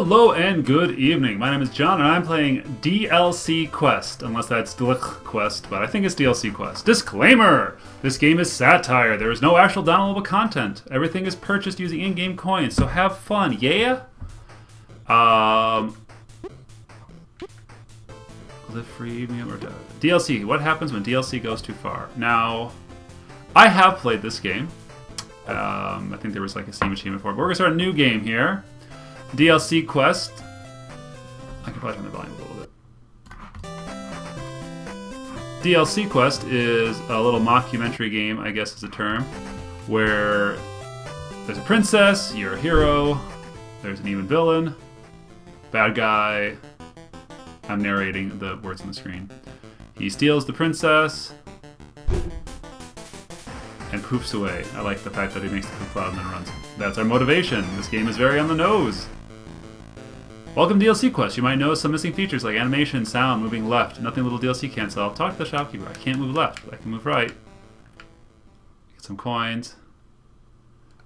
Hello and good evening. My name is John and I'm playing DLC Quest, unless that's DLC Quest, but I think it's DLC Quest. Disclaimer! This game is satire. There is no actual downloadable content. Everything is purchased using in-game coins, so have fun, yeah? Live free, or DLC. What happens when DLC goes too far? Now, I have played this game. I think there was like a Steam achievement for it, but we're gonna start a new game here. DLC Quest. I can probably turn the volume a little bit. DLC Quest is a little mockumentary game, I guess is a term, where there's a princess, you're a hero, there's an even villain, bad guy. I'm narrating the words on the screen. He steals the princess and poofs away. I like the fact that he makes the poof cloud and then runs. That's our motivation. This game is very on the nose. Welcome to DLC Quest. You might notice some missing features like animation, sound, moving left. Nothing little DLC can't solve. Talk to the shopkeeper. I can't move left, but I can move right. Get some coins.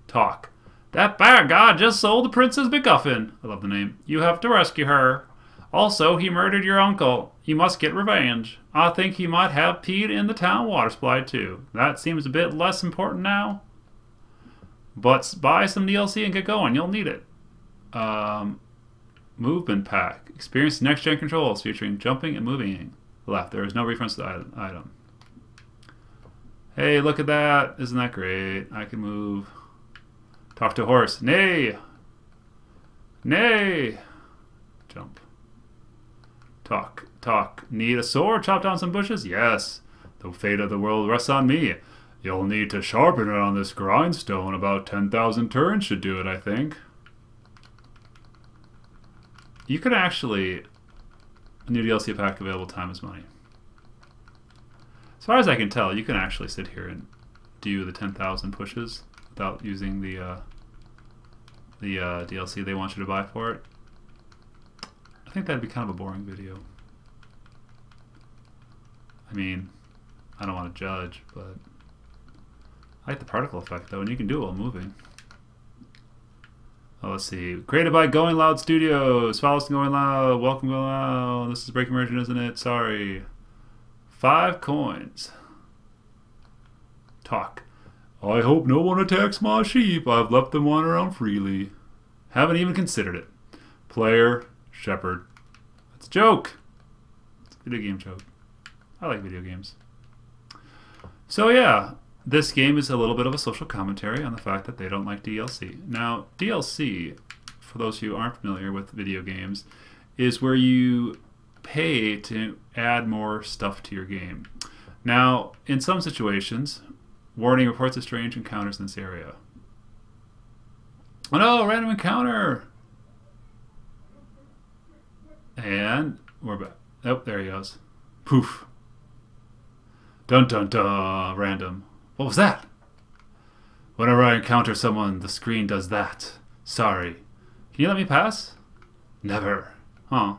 Talk. That bad guy just sold the Princess MacGuffin. I love the name. You have to rescue her. Also, he murdered your uncle. You must get revenge. I think he might have peed in the town water supply too. That seems a bit less important now. But buy some DLC and get going. You'll need it. Movement pack. Experience next-gen controls featuring jumping and moving. Left. There is no reference to the item. Hey, look at that. Isn't that great? I can move. Talk to a horse. Nay! Nay! Jump. Talk. Talk. Need a sword? Chop down some bushes? Yes. The fate of the world rests on me. You'll need to sharpen it on this grindstone. About 10,000 turns should do it, I think. You could actually... A new DLC pack available, time is money. As far as I can tell, you can actually sit here and do the 10,000 pushes without using the DLC they want you to buy for it. I think that'd be kind of a boring video. I mean, I don't want to judge, but I like the particle effect though, and you can do it while moving. Oh, let's see. Created by Going Loud Studios. Follow us to Going Loud. Welcome, Going Loud. This is Break Immersion, isn't it? Sorry. 5 coins. Talk. I hope no one attacks my sheep. I've left them wander around freely. Haven't even considered it. Player. Shepherd. That's a joke. It's a video game joke. I like video games. So yeah, this game is a little bit of a social commentary on the fact that they don't like DLC. Now, DLC, for those who aren't familiar with video games, is where you pay to add more stuff to your game. Now, in some situations, warning, reports of strange encounters in this area. Oh no, random encounter! And we're back. Oh, there he goes. Poof. Dun dun dun. Random. What was that? Whenever I encounter someone, the screen does that. Sorry. Can you let me pass? Never. Huh.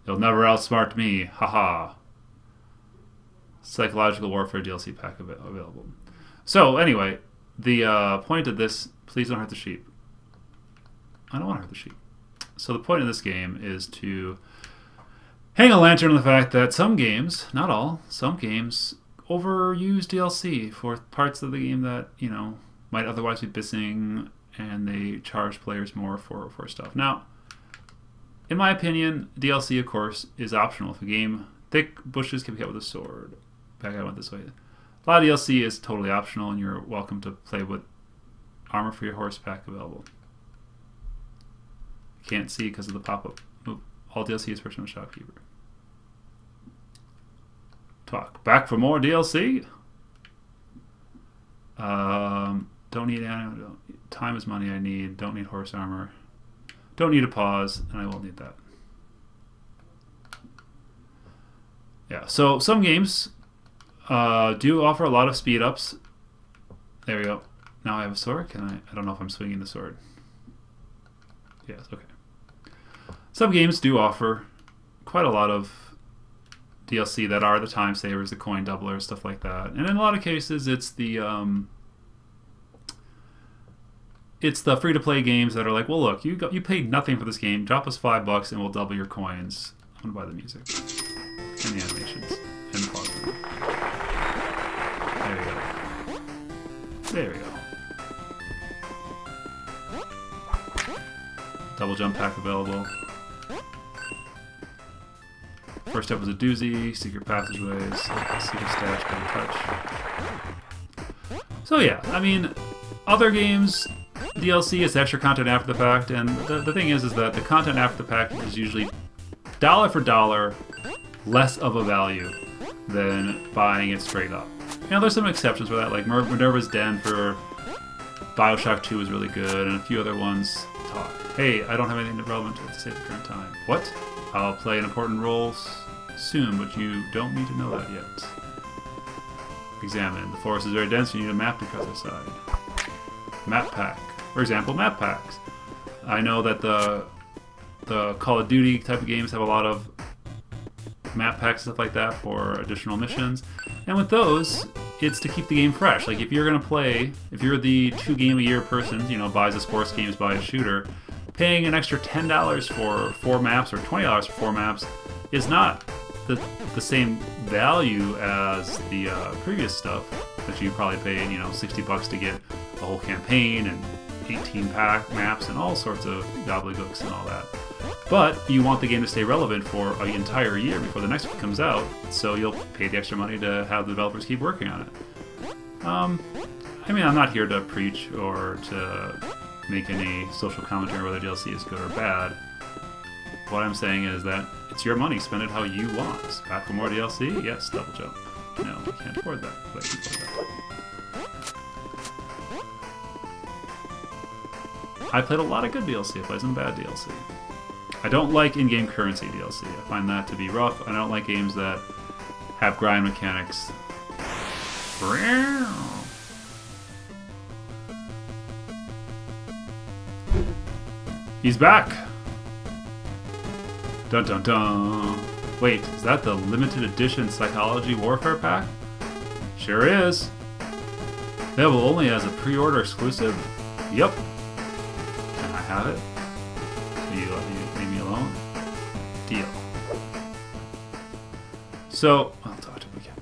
You'll never outsmart me. Haha. Psychological Warfare DLC pack available. So, anyway, the point of this... Please don't hurt the sheep. I don't want to hurt the sheep. So the point of this game is to hang a lantern on the fact that some games, not all, some games overuse DLC for parts of the game that, you know, might otherwise be missing, and they charge players more for stuff. Now, in my opinion, DLC, of course, is optional. If a game, thick bushes can be cut with a sword. Back I went this way. A lot of DLC is totally optional, and you're welcome to play with armor for your horse pack available. Can't see because of the pop-up. All DLC is purchased from the shopkeeper. Talk. Back for more DLC? Don't need animal. Time is money I need. Don't need horse armor. Don't need a pause, and I will need that. Yeah, so some games do offer a lot of speed ups. There we go. Now I have a sword. Can I don't know if I'm swinging the sword. Yes, okay. Some games do offer quite a lot of DLC that are the time savers, the coin doublers, stuff like that. And in a lot of cases, it's the it's the free-to-play games that are like, well, look, you paid nothing for this game. Drop us $5 and we'll double your coins. I'm gonna buy the music and the animations and the pause. There we go. There we go. Double jump pack available. First up was a doozy, secret passageways, secret stash, touch. So yeah, I mean, other games, DLC is extra content after the fact, and the thing is that the content after the fact is usually dollar for dollar less of a value than buying it straight up. You know, there's some exceptions for that, like Minerva's Den for Bioshock 2 is really good, and a few other ones talk. Hey, I don't have anything relevant to say at the current time. What? I'll play an important role soon, but you don't need to know that yet. Examine. The forest is very dense, you need a map to cut the side. Map pack. For example, map packs. I know that the Call of Duty type of games have a lot of map packs and stuff like that for additional missions. And with those, it's to keep the game fresh. Like if you're gonna play, if you're the 2-game-a-year person, you know, buys the sports games, buys a shooter, paying an extra $10 for 4 maps or $20 for 4 maps is not the same value as the previous stuff that you probably paid, you know, $60 to get a whole campaign and 18 pack maps and all sorts of gobbledygooks and all that. But you want the game to stay relevant for an entire year before the next one comes out, so you'll pay the extra money to have the developers keep working on it. I mean, I'm not here to preach or to make any social commentary whether DLC is good or bad. What I'm saying is that it's your money, spend it how you want. Back for more DLC? Yes, double jump. No, I can't afford that, but I can afford that. I played a lot of good DLC, I played some bad DLC. I don't like in-game currency DLC. I find that to be rough. I don't like games that have grind mechanics. He's back! Dun dun dun! Wait, is that the limited edition Psychology Warfare pack? Sure is! Available only as a pre-order exclusive? Yep. Can I have it? Will you leave me alone? Deal. So, I'll talk to him again.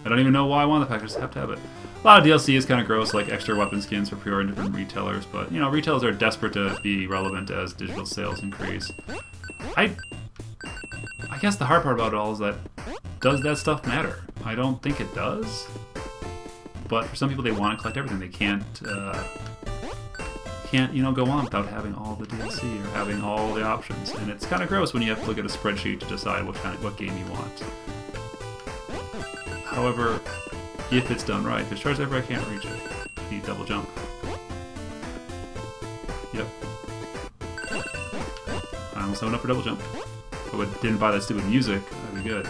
I don't even know why I want the pack, I just have to have it. A lot of DLC is kind of gross, like extra weapon skins for pre-order in different retailers, but, you know, retailers are desperate to be relevant as digital sales increase. I guess the hard part about it all is that, does that stuff matter? I don't think it does. But for some people, they want to collect everything. They can't, you know, go on without having all the DLC or having all the options. And it's kind of gross when you have to look at a spreadsheet to decide what game you want. However, if it's done right, if it's charged ever, I can't reach it. Need double jump. Yep. I almost have enough for double jump. If I didn't buy that stupid music, that'd be good.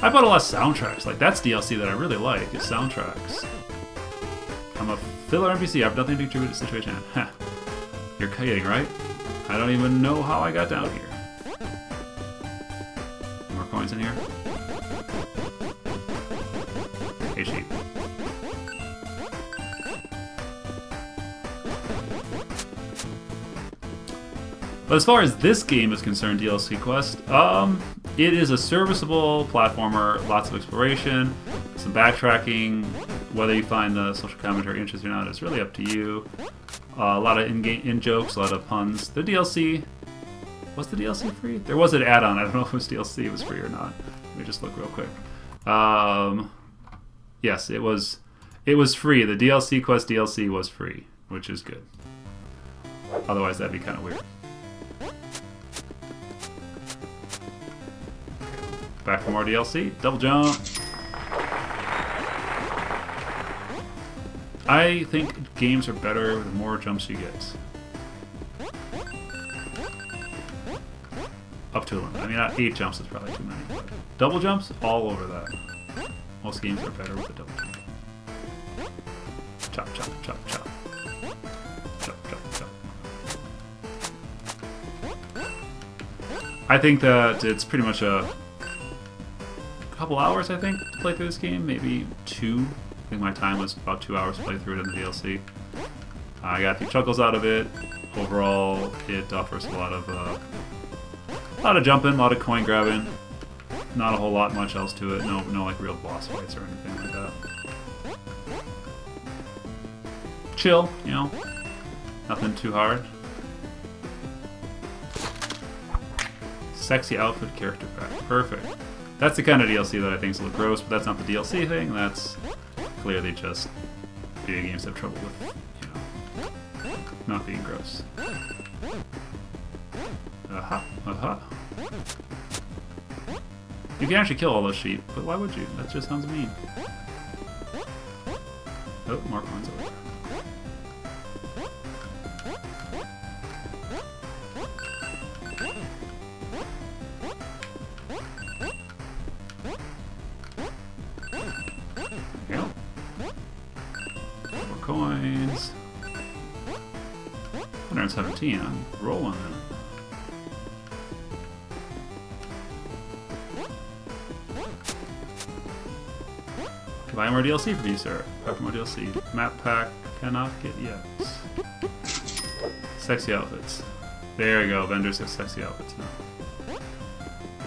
I bought a lot of soundtracks. Like, that's DLC that I really like, is soundtracks. I'm a filler NPC. I have nothing to contribute to the situation. Heh. You're kidding, right? I don't even know how I got down here. More coins in here? Hey, sheep. But as far as this game is concerned, DLC Quest, it is a serviceable platformer, lots of exploration, some backtracking. Whether you find the social commentary interesting or not is really up to you. A lot of in-jokes, a lot of puns. The DLC, was the DLC free? There was an add-on. I don't know if it was DLC, it was free or not. Let me just look real quick. Yes, it was free. The DLC Quest DLC was free, which is good. Otherwise, that'd be kind of weird. Back for more DLC. Double jump. I think games are better the more jumps you get. Up to a limit. I mean, 8 jumps is probably too many. But double jumps, all over that. Most games are better with a double jump. Chop, chop, chop, chop. Chop, chop, chop. I think that it's pretty much a couple hours, I think, to play through this game. Maybe 2. I think my time was about 2 hours to play through it in the DLC. I got a few chuckles out of it. Overall, it offers a lot of jumping, a lot of coin grabbing. Not a whole lot much else to it. No like real boss fights or anything like that. Chill, you know. Nothing too hard. Sexy outfit character pack. Perfect. That's the kind of DLC that I think is a little gross, but that's not the DLC thing. That's clearly just video games have trouble with, you know, not being gross. Aha, aha. You can actually kill all those sheep, but why would you? That just sounds mean. Oh, more coins over there. Coins. 117. I'm rolling then. Buy more DLC for you, sir. Buy more DLC. Map pack cannot get yet. Sexy outfits. There you go. Vendors have sexy outfits now.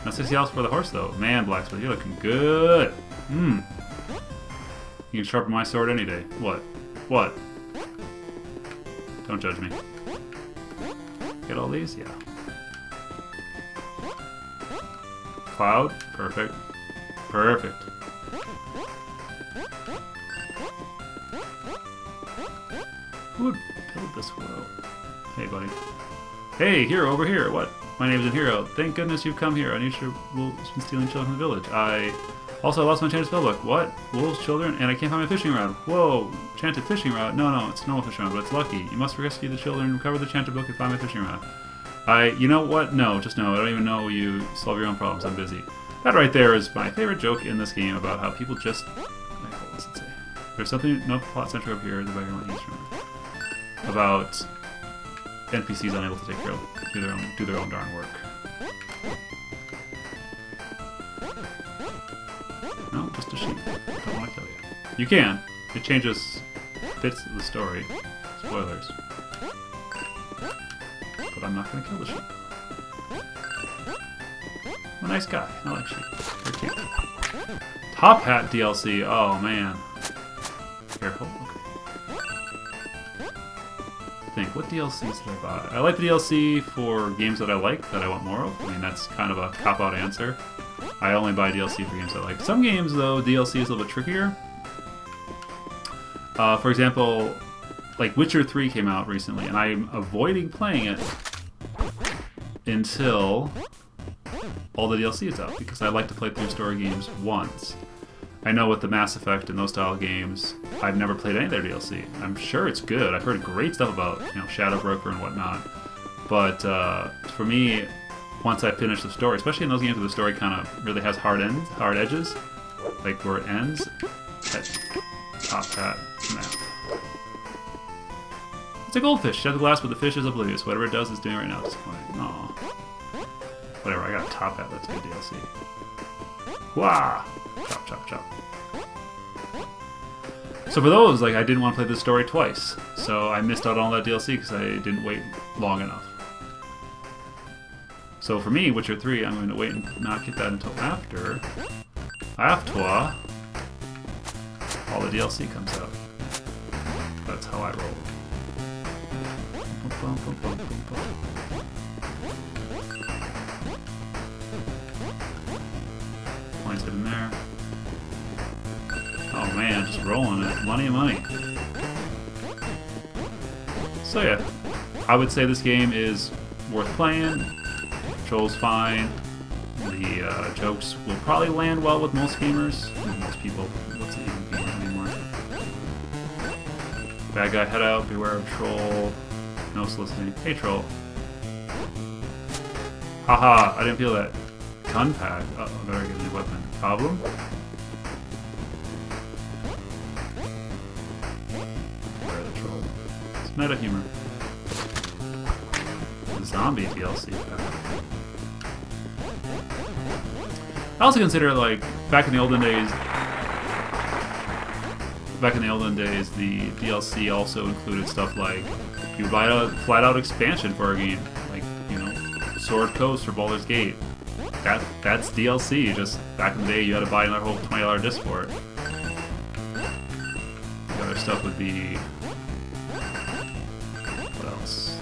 No sexy outfits for the horse though. Man, blacksmith, you're looking good. You can sharpen my sword any day. What? What? Don't judge me. Get all these? Yeah. Cloud? Perfect. Perfect. Who would build this world? Hey, buddy. Hey, Hero, over here. What? My name's Hero. Thank goodness you've come here. I need your wolves been stealing children from the village. I lost my enchanted spellbook. What? Wolves, children, and I can't find my fishing rod. Whoa, enchanted fishing rod. No, it's no fishing rod, but it's lucky. You must rescue the children, recover the enchanted book, and find my fishing rod. You know what? No, just no. I don't even know you solve your own problems. I'm busy. That right there is my favorite joke in this game about how people just... What does it say? There's something, no plot center up here, the background instrument. About NPCs unable to take care of, do their own darn work. No, just a sheep. Don't want to kill you. You can. It changes bits of the story. Spoilers. But I'm not going to kill the sheep. I'm a nice guy. I like sheep. They're cute. Top Hat DLC. Oh, man. Careful. Okay. Think. What DLCs did I buy? I like the DLC for games that I like, that I want more of. I mean, that's kind of a cop-out answer. I only buy DLC for games I like. Some games, though, DLC is a little bit trickier. For example, like Witcher 3 came out recently, and I'm avoiding playing it until all the DLC is out, because I like to play through story games once. I know with the Mass Effect and those style games, I've never played any of their DLC. I'm sure it's good. I've heard great stuff about, you know, Shadow Broker and whatnot. But for me, once I finish the story, especially in those games where the story kind of really has hard edges, like where it ends, that Top Hat map. It's a goldfish. Shed the glass, but the fish is oblivious. Whatever it does, it's doing right now at this point. Aw. Whatever, I got a Top Hat. That's good DLC. Wah! Chop, chop, chop. So for those, like, I didn't want to play this story twice. So I missed out on all that DLC because I didn't wait long enough. So for me, Witcher 3, I'm going to wait and not get that until after all the DLC comes out. That's how I roll. Points in there. Oh man, just rolling it. Money and money. So yeah, I would say this game is worth playing. Control's fine. The jokes will probably land well with most gamers. Most people. What's it even gamer anymore? Bad guy, head out. Beware of troll. No soliciting. Hey, troll. Haha, I didn't feel that. Gun pack. Uh oh, better get a new weapon. Problem? Beware of the troll. It's meta humor. The zombie DLC pack. I also consider, like, back in the olden days, back in the olden days, the DLC also included stuff like you buy a flat-out expansion for a game, like, you know, Sword Coast or Baldur's Gate. That's DLC. Just back in the day, you had to buy another whole $20 disc for it. The other stuff would be, what else?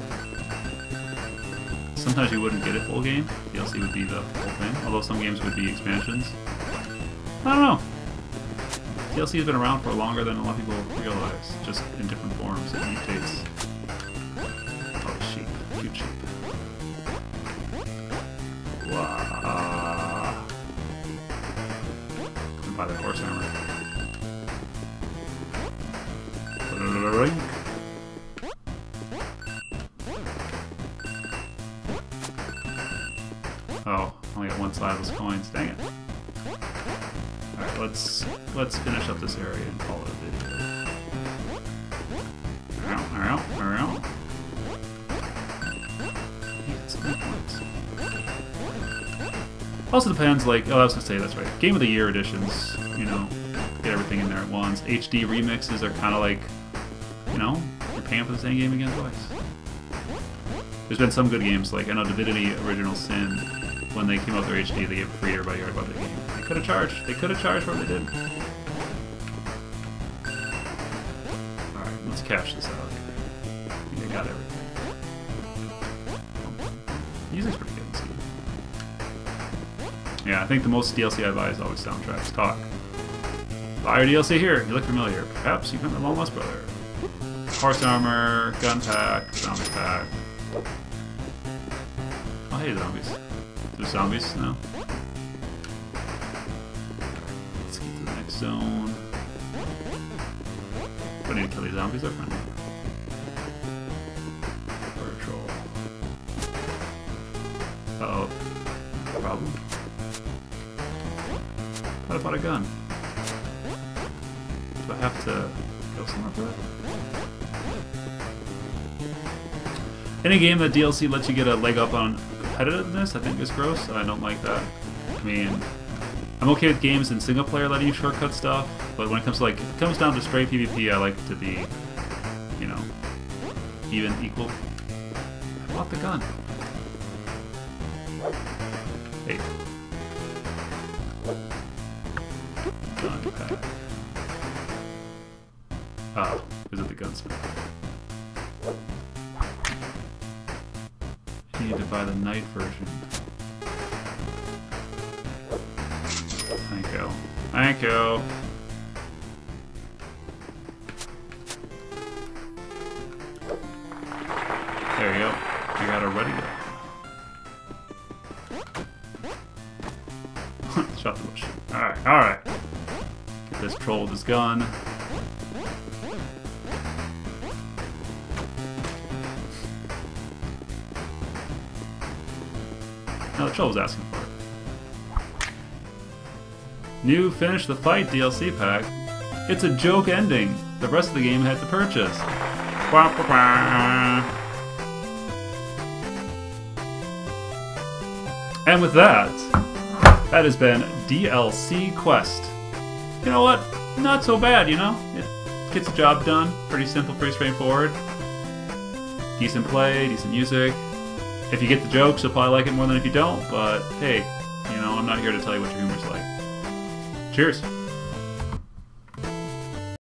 Sometimes you wouldn't get a full game. DLC would be the whole thing. Although some games would be expansions. I don't know. DLC has been around for longer than a lot of people realize, just in different forms. It mutates. Oh, sheep. Cute sheep. Wow. And buy the horse armor. Oh, only got one side of those coins. Dang it. Alright, let's finish up this area and call it a video. Alright. Yeah, some good points. Also depends, like, oh, I was gonna say, that's right. Game of the Year editions, you know, get everything in there at once. HD remixes are kind of like, you know, you're paying for the same game again twice. There's been some good games, like, I know Divinity Original Sin, when they came out with their HD, they gave it free to everybody who bought the game. They could have charged. They could have charged for what they did. Alright, let's cash this out here. I think I got everything. Music's pretty good in Steam. Yeah, I think the most DLC I buy is always soundtracks. Talk. Buy your DLC here. You look familiar. Perhaps you come the Long Lost Brother. Horse armor, gun pack, zombie pack. Oh, hey, zombies. There's zombies now. Let's get to the next zone. Don't need to kill these zombies, they're friendly. Patrol. Uh-oh. Problem? What about a gun? Do I have to go somewhere for that? Any game that DLC lets you get a leg up on competitiveness, I think is gross. I don't like that. I mean, I'm okay with games in single player letting you shortcut stuff, but when it comes to, like, if it comes down to straight PvP, I like to be, you know, even, equal. I bought the gun. Hey. Gun pack. Ah, is it the gunsmith? You need to buy the night version. Thank you. Thank you. There you go. I got her ready to go. Shot the bush. Alright. Get this troll with his gun. Now the troll was asking for it. New Finish the Fight DLC pack. It's a joke ending. The rest of the game had to purchase. And with that has been DLC Quest. You know what? Not so bad, you know? It gets the job done. Pretty simple, pretty straightforward. Decent play, decent music. If you get the jokes, you'll probably like it more than if you don't, but hey, you know, I'm not here to tell you what your humor's like. Cheers!